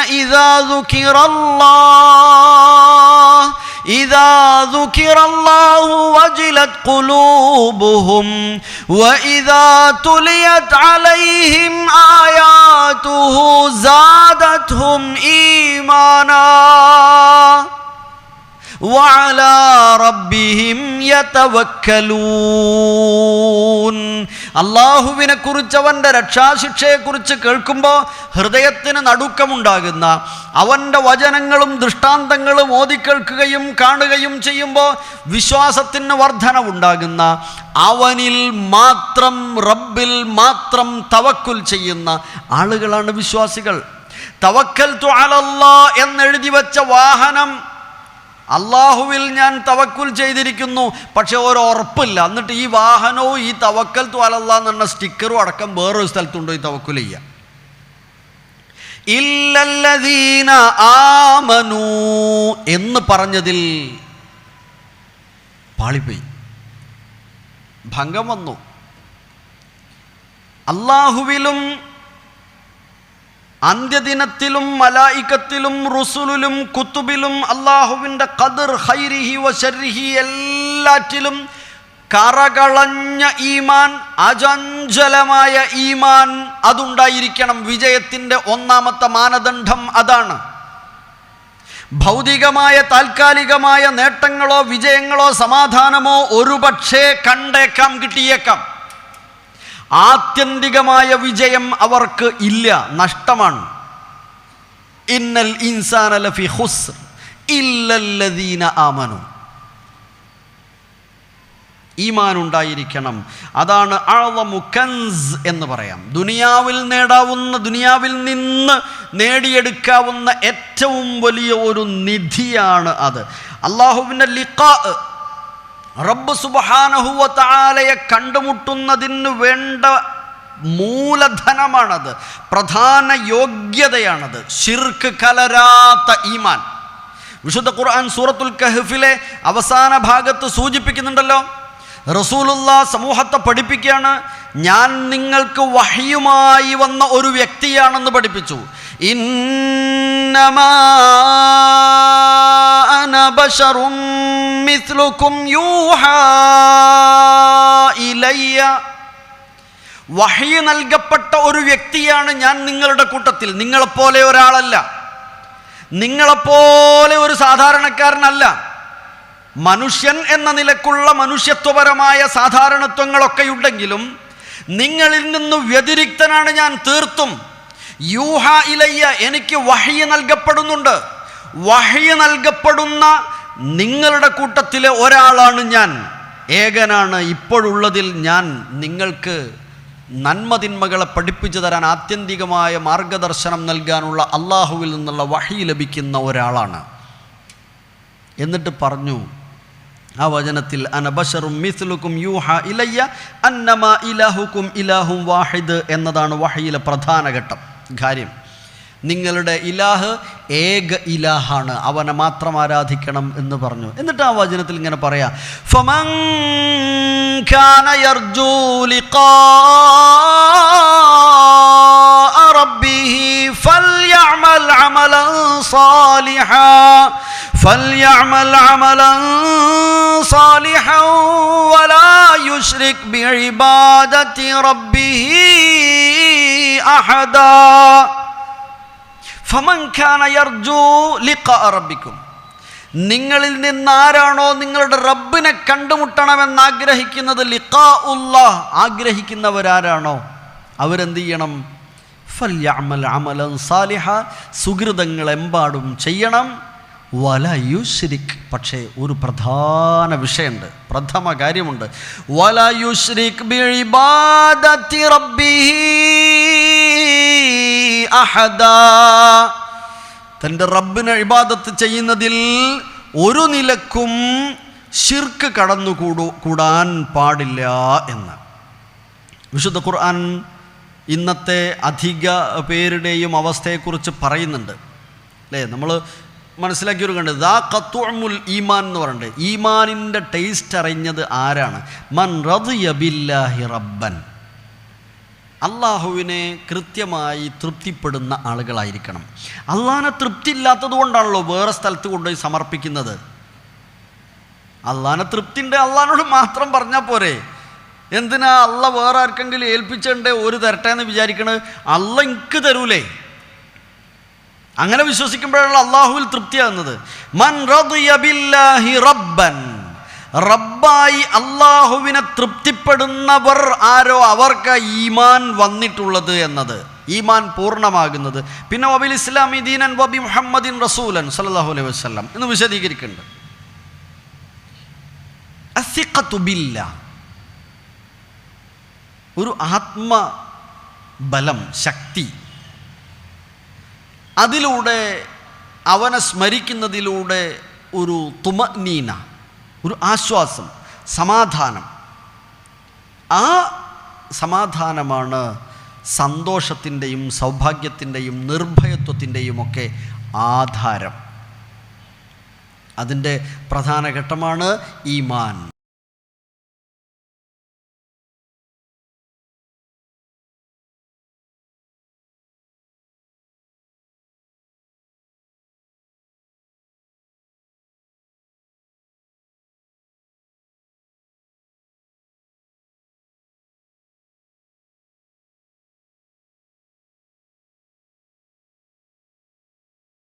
ഇദാ ദുകിറല്ലാഹു വജിലത് ഖുലൂബുഹും വഇദാ തുലിയത് അലൈഹിം ആയാതുഹു സാദത്ഹും ഈമാനാ വഅലാ റബ്ബിഹിം യതവക്കലൂൻ. അള്ളാഹുവിനെ കുറിച്ച്, അവൻ്റെ രക്ഷാശിക്ഷയെക്കുറിച്ച് കേൾക്കുമ്പോൾ ഹൃദയത്തിന് നടുക്കമുണ്ടാകുന്ന, അവൻ്റെ വചനങ്ങളും ദൃഷ്ടാന്തങ്ങളും ഓതിക്കേൾക്കുകയും കാണുകയും ചെയ്യുമ്പോൾ വിശ്വാസത്തിന് വർധനവുണ്ടാകുന്ന, അവനിൽ മാത്രം, റബ്ബിൽ മാത്രം തവക്കുൽ ചെയ്യുന്ന ആളുകളാണ് വിശ്വാസികൾ. തവക്കൽതു അലല്ലാഹ് എന്നെഴുതി വെച്ച വാഹനം, അള്ളാഹുവിൽ ഞാൻ തവക്കുൽ ചെയ്തിരിക്കുന്നു, പക്ഷെ ഒരു ഉറപ്പില്ല. എന്നിട്ട് ഈ വാഹനവും ഈ തവക്കൽതു അലല്ലാഹ് എന്ന് പറഞ്ഞ സ്റ്റിക്കറും അടക്കം വേറൊരു സ്ഥലത്തുണ്ടോ ഈ തവക്കുൽ ചെയ്യുക. ഇല്ലല്ലദീന ആമനു എന്ന് പറഞ്ഞതിൽ പാളിപ്പോയി, ഭംഗം വന്നു. അള്ളാഹുവിലും അന്ത്യദിനത്തിലും മലായികത്തിലും റുസുലിലും കുത്തുബിലും അള്ളാഹുവിൻ്റെ ഖദർ ഖൈരിഹി വ ശർരിഹി എല്ലാറ്റിലും കറകളഞ്ഞ ഈമാൻ, അചഞ്ചലമായ ഈമാൻ അതുണ്ടായിരിക്കണം. വിജയത്തിൻ്റെ ഒന്നാമത്തെ മാനദണ്ഡം അതാണ്. ഭൗതികമായ താൽക്കാലികമായ നേട്ടങ്ങളോ വിജയങ്ങളോ സമാധാനമോ ഒരുപക്ഷേ കണ്ടേക്കാം, കിട്ടിയേക്കാം. ആത്യന്തികമായ വിജയം അവർക്ക് ഇല്ല, നഷ്ടമാണ്. ഇന്നൽ ഇൻസാന ലഫി ഖുസ്ർ ഇല്ലല്ലദീന ആമനു. ഈമാൻ ഉണ്ടായിരിക്കണം. അതാണ് അഅ്ളമു കൻസ് എന്ന് പറയാം. ദുനിയാവിൽ നിന്ന് നേടിയെടുക്കാവുന്ന ഏറ്റവും വലിയ ഒരു നിധിയാണ് അത്. അല്ലാഹുവിൻ്റെ ലിഖാ, റബ്ബ് സുബ്ഹാനഹു വ തആലയെ കണ്ടുമുട്ടുന്നതിന് വേണ്ട മൂലധനമാണത്, പ്രധാന യോഗ്യതയാണത്. ശിർക്ക് കലരാത്ത ഈമാൻ. വിശുദ്ധ ഖുർആൻ സൂറത്തുൽ കഹ്ഫിലെ അവസാന ഭാഗത്ത് സൂചിപ്പിക്കുന്നുണ്ടല്ലോ, റസൂലുള്ളാഹ് സമൂഹത്തെ പഠിപ്പിക്കുകയാണ്, ഞാൻ നിങ്ങൾക്ക് വഹ്യുമായി വന്ന ഒരു വ്യക്തിയാണെന്ന് പഠിപ്പിച്ചു. ഇന്നമാ അന ബശറും മിസ്ലുക്കും യൂഹാ ഇലയ്യ. വഹ്യ് നൽകപ്പെട്ട ഒരു വ്യക്തിയാണ് ഞാൻ നിങ്ങളുടെ കൂട്ടത്തിൽ. നിങ്ങളെപ്പോലെ ഒരാളല്ല, നിങ്ങളെപ്പോലെ ഒരു സാധാരണക്കാരനല്ല. മനുഷ്യൻ എന്ന നിലക്കുള്ള മനുഷ്യത്വപരമായ സാധാരണത്വങ്ങളൊക്കെയുണ്ടെങ്കിലും നിങ്ങളിൽ നിന്ന് വ്യതിരിക്തനാണ് ഞാൻ തീർത്തും. യൂഹാ ഇലയ്യ, എനിക്ക് വഹ്യ് നൽകപ്പെടുന്നുണ്ട്. വഹ്യ് നൽകപ്പെടുന്ന നിങ്ങളുടെ കൂട്ടത്തിലെ ഒരാളാണ് ഞാൻ. ഏകനാണ്. ഇപ്പോഴുള്ളതിൽ ഞാൻ നിങ്ങൾക്ക് നന്മതിന്മകളെ പഠിപ്പിച്ചു തരാൻ, ആത്യന്തികമായ മാർഗദർശനം നൽകാനുള്ള അള്ളാഹുവിൽ നിന്നുള്ള വഹ്യ് ലഭിക്കുന്ന ഒരാളാണ്. എന്നിട്ട് പറഞ്ഞു ആ വചനത്തിൽ, അന ബശറും മിസ്ലുക്കും യൂഹാ ഇലയ്യ അന്നമാ ഇലാഹുക്കും ഇലാഹും വാഹിദ് എന്നതാണ് വഹയിലെ പ്രധാന കാര്യം. നിങ്ങളുടെ ഇലാഹ് ഏക ഇലാഹാണ്, അവനെ മാത്രം ആരാധിക്കണം എന്ന് പറഞ്ഞു. എന്നിട്ട് ആ വചനത്തിൽ ഇങ്ങനെ പറയാം, ഫമൻ കാന യർജു ലിഖാഅ റബ്ബിഹി ഫൽയഅമൽ അമലൻ സാലിഹാ വലാ യുശ്രിക് ബിഇബാദതി റബ്ബിഹി അഹദാ. ഫമൻ കാന യർജു ലിഖാഅ റബ്ബിക്കും, നിങ്ങളിൽ നിന്നാരാണോ നിങ്ങളുടെ റബ്ബിനെ കണ്ടുമുട്ടണമെന്ന് ആഗ്രഹിക്കുന്നത്, ലിഖാഉല്ലാഹ് ആഗ്രഹിക്കുന്നവരാരാണോ അവരെന്ത് ചെയ്യണം? ഫൽയഅമൽ അമലൻ സാലിഹ, സുകൃതങ്ങളെമ്പാടും ചെയ്യണം. വല യുശ്രിക്, പക്ഷേ ഒരു പ്രധാന വിഷയമുണ്ട്, പ്രഥമ കാര്യമുണ്ട്. വല യുശ്രിക് ബിഇബാദതി റബ്ബിഹി അഹദാ, തൻ്റെ റബ്ബിനെ ഇബാദത്ത് ചെയ്യുന്നതിൽ ഒരു നിലക്കും ശിർക്ക് കടന്നുകൂടാൻ പാടില്ല എന്ന് വിശുദ്ധ ഖുർആൻ ഇന്നത്തെ അധിക പേരുടെയും അവസ്ഥയെക്കുറിച്ച് പറയുന്നുണ്ട് അല്ലേ. നമ്മൾ മനസ്സിലാക്കിയൊരു കണ്ടത് ദാ ഖത്ഉൽ ഈമാൻ എന്ന് പറഞ്ഞിട്ട്, ഈമാനിൻ്റെ ടേസ്റ്റ് അറിഞ്ഞത് ആരാണ്? മൻ റദിയ ബില്ലാഹി റബ്ബൻ, അള്ളാഹുവിനെ കൃത്യമായി തൃപ്തിപ്പെടുന്ന ആളുകളായിരിക്കണം. അള്ളാഹിനെ തൃപ്തി ഇല്ലാത്തത് കൊണ്ടാണല്ലോ വേറെ സ്ഥലത്ത് കൊണ്ടുപോയി സമർപ്പിക്കുന്നത്. അള്ളാഹിനെ തൃപ്തിൻ്റെ അള്ളാഹിനോട് മാത്രം പറഞ്ഞാൽ പോരെ, എന്തിനാ അള്ള വേറെ ആർക്കെങ്കിലും ഏൽപ്പിച്ചിട്ടുണ്ടേ ഒരു തരട്ടെ എന്ന് വിചാരിക്കണത്? അള്ള എനിക്ക് തരൂലേ? അങ്ങനെ വിശ്വസിക്കുമ്പോഴാണ് അള്ളാഹുവിൽ തൃപ്തിയാകുന്നത്. മൻ റദിയ ബില്ലാഹി റബ്ബൻ, റബ്ബായി അള്ളാഹുവിനെ തൃപ്തിപ്പെടുന്നവർ ആരോ അവർക്ക് ഈമാൻ വന്നിട്ടുള്ളത് എന്നത്, ഈമാൻ പൂർണ്ണമാകുന്നത്. പിന്നെ വബിൽ ഇസ്ലാമി ദീനൻ വബി മുഹമ്മദിൻ റസൂലൻ സല്ലല്ലാഹു അലൈഹി വസല്ലം എന്ന് വിശദീകരിക്കുന്നുണ്ട്. അസിഖത്തു ബില്ലാഹ്, ഒരു ആത്മബലം, ശക്തി, അതിലൂടെ അവനെ സ്മരിക്കുന്നതിലൂടെ ഒരു തുമനീന, ഒരു ആശ്വാസം, സമാധാനം. ആ സമാധാനമാണ് സന്തോഷത്തിൻ്റെയും സൗഭാഗ്യത്തിൻ്റെയും നിർഭയത്വത്തിൻ്റെയും ഒക്കെ ആധാരം. അതിൻ്റെ പ്രധാന ഘട്ടമാണ് ഈമാൻ.